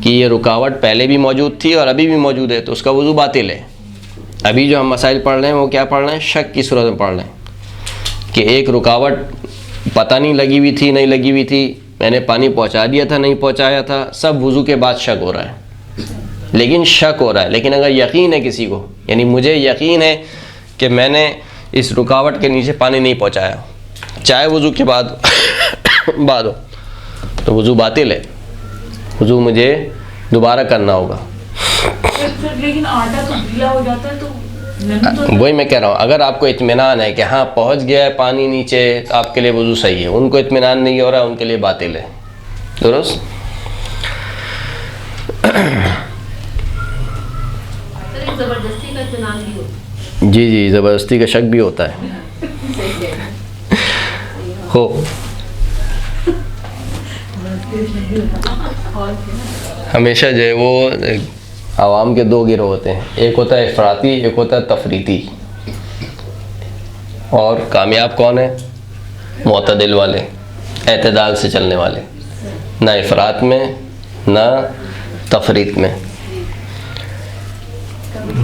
کہ یہ رکاوٹ پہلے بھی موجود تھی اور ابھی بھی موجود ہے، تو اس کا وضو باطل ہے۔ ابھی جو ہم مسائل پڑھ رہے ہیں وہ کیا پڑھ رہے ہیں، شک کی صورت میں پڑھ رہے ہیں کہ ایک رکاوٹ پتہ نہیں لگی ہوئی تھی نہیں لگی ہوئی تھی، میں نے پانی پہنچا دیا تھا نہیں پہنچایا تھا، سب وضو کے بعد شک ہو رہا ہے، لیکن شک ہو رہا ہے، لیکن اگر یقین ہے کسی کو، یعنی مجھے یقین ہے کہ میں نے اس رکاوٹ کے نیچے پانی نہیں پہنچایا، چاہے وضو کے بعد ہو، تو وضو باطل ہے، وضو مجھے دوبارہ کرنا ہوگا۔ لیکن آٹا تو گیلا ہو جاتا ہے تو وہی میں کہہ رہا ہوں، اگر آپ کو اطمینان ہے کہ ہاں پہنچ گیا ہے پانی نیچے، آپ کے لیے وضو صحیح ہے، ان کو اطمینان نہیں ہو رہا ان کے لیے باطل ہے، درست؟ زبردستی کا اطمینان بھی ہوتا ہے۔ جی جی، زبردستی کا شک بھی ہوتا ہے۔ ہو ہمیشہ جو ہے وہ عوام کے دو گروہ ہوتے ہیں، ایک ہوتا ہے افراطی، ایک ہوتا ہے تفریطی، اور کامیاب کون ہے، معتدل والے، اعتدال سے چلنے والے، نہ افراط میں نہ تفریط میں،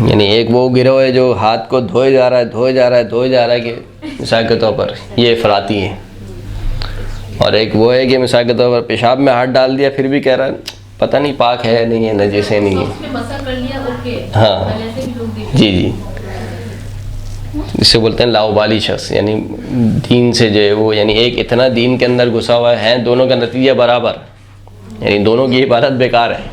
یعنی ایک وہ گروہ ہے جو ہاتھ کو دھوئے جا رہا ہے کہ مثال کے طور پر یہ افراطی ہے، اور ایک وہ ہے کہ مثال کے طور پر پیشاب میں ہاتھ ڈال دیا پھر بھی کہہ رہا ہے پتہ نہیں پاک ہے نہیں ہے نجس ہے نہیں ہے، اس میں مسا کر لیا اوکے، ہاں ایسے بھی لوگ دیکھتے جی جی، اس سے بولتے ہیں لاؤبالی شخص، یعنی دین سے جو ہے وہ، یعنی ایک اتنا دین کے اندر گھسا ہوا ہے، دونوں کا نتیجہ برابر، یعنی دونوں کی عبادت بیکار ہے،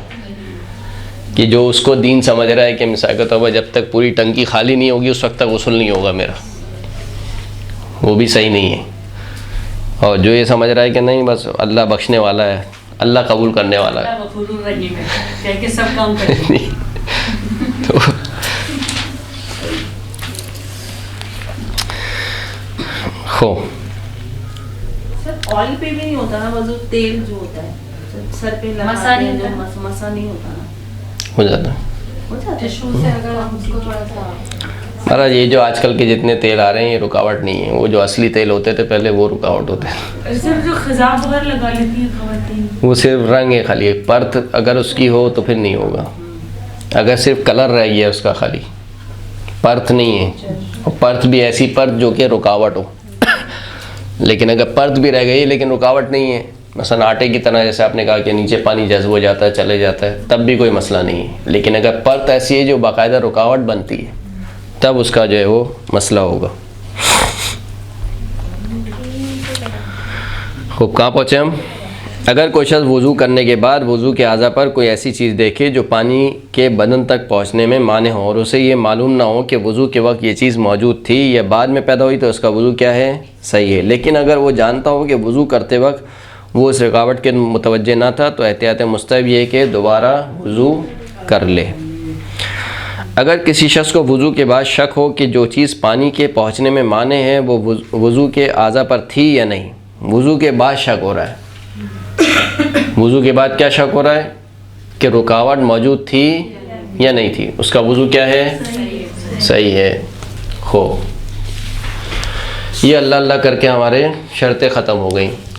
کہ جو اس کو دین سمجھ رہا ہے کہ مثال کے طور پر جب تک پوری ٹنکی خالی نہیں ہوگی اس وقت تک غسل نہیں ہوگا میرا، وہ بھی صحیح نہیں ہے، اور جو یہ سمجھ رہا ہے کہ نہیں بس اللہ بخشنے والا ہے، اللہ قبول کرنے والا ہے، غفور الرحیم ہے، کہہ کے سب کام کرتے ہیں۔ تو ہو سر آئل پہ بھی نہیں ہوتا نا وضو، تیل جو ہوتا ہے سر پہ مسا نہیں لگاتے ہیں ہوتا۔ جو مسا نہیں ہوتا نا، ہو جاتا ہے۔ ہو جاتا ہے۔ ٹشو سے اگر ہم اس کو تھوڑا سا مہاراج یہ جو آج کل کے جتنے تیل آ رہے ہیں یہ رکاوٹ نہیں ہے، وہ جو اصلی تیل ہوتے تھے پہلے وہ رکاوٹ ہوتے ہیں، صرف جو خضاب وغیرہ لگا لیتی ہیں خواتین، وہ صرف رنگ ہے خالی، ایک پرت اگر اس کی ہو تو پھر نہیں ہوگا، اگر صرف کلر رہ گیا اس کا خالی، پرت نہیں ہے، اور پرت بھی ایسی پرت جو کہ رکاوٹ ہو، لیکن اگر پرت بھی رہ گئی لیکن رکاوٹ نہیں ہے مثلا آٹے کی طرح جیسے آپ نے کہا کہ نیچے پانی جذب ہو جاتا ہے چلے جاتا ہے تب بھی کوئی مسئلہ نہیں ہے، لیکن اگر پرت ایسی ہے جو باقاعدہ رکاوٹ بنتی ہے تب اس کا جو ہے وہ مسئلہ ہوگا۔ خوب کہاں پہنچے ہم؟ اگر کوئی شخص وضو کرنے کے بعد وضو کے اعضاء پر کوئی ایسی چیز دیکھے جو پانی کے بدن تک پہنچنے میں مانع ہو اور اسے یہ معلوم نہ ہو کہ وضو کے وقت یہ چیز موجود تھی یا بعد میں پیدا ہوئی تو اس کا وضو کیا ہے؟ صحیح ہے۔ لیکن اگر وہ جانتا ہو کہ وضو کرتے وقت وہ اس رکاوٹ کے متوجہ نہ تھا تو احتیاط مستحب یہ ہے کہ دوبارہ وضو کر لے۔ اگر کسی شخص کو وضو کے بعد شک ہو کہ جو چیز پانی کے پہنچنے میں مانع ہے وہ وضو کے اعضاء پر تھی یا نہیں، وضو کے بعد شک ہو رہا ہے، وضو کے بعد کیا شک ہو رہا ہے کہ رکاوٹ موجود تھی یا نہیں تھی، اس کا وضو کیا ہے؟ صحیح ہے۔ خوب، یہ اللہ اللہ کر کے ہمارے شرطیں ختم ہو گئیں۔